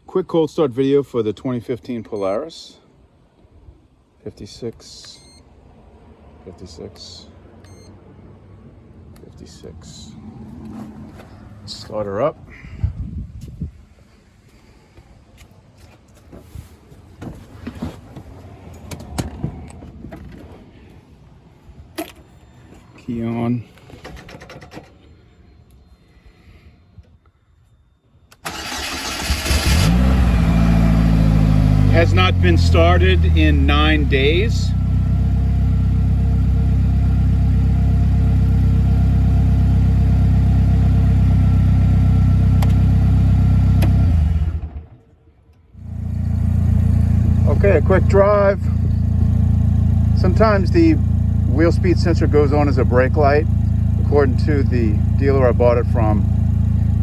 Quick cold start video for the 2015 Polaris. 56, 56, 56. Start her up. Key on. Has not been started in 9 days. Okay, a quick drive. Sometimes the wheel speed sensor goes on as a brake light. According to the dealer I bought it from,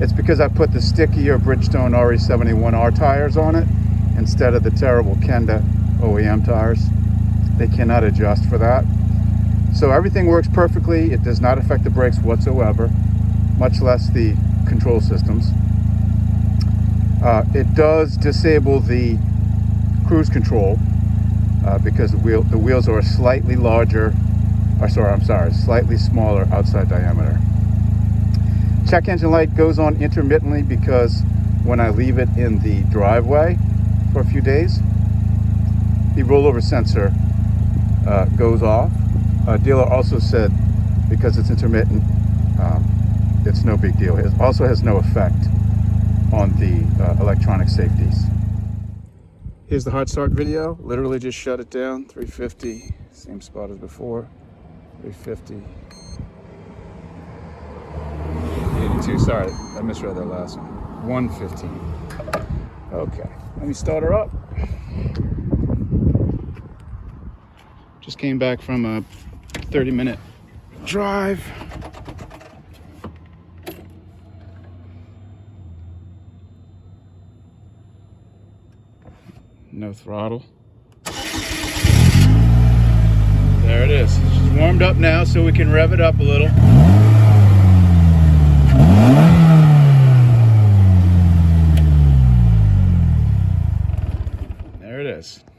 it's because I put the stickier Bridgestone RE71R tires on it instead of the terrible Kenda OEM tires. They cannot adjust for that. So everything works perfectly. It does not affect the brakes whatsoever, much less the control systems. It does disable the cruise control because the wheels are slightly larger, slightly smaller outside diameter. Check engine light goes on intermittently because when I leave it in the driveway for a few days, the rollover sensor goes off. Dealer also said because it's intermittent, it's no big deal. It also has no effect on the electronic safeties. Here's the hard start video. Literally just shut it down. 350, same spot as before. 350. 82, sorry, I misread that last one. 115. Okay, let me start her up. Just came back from a 30-minute drive. No throttle. There it is. She's warmed up now, so we can rev it up a little.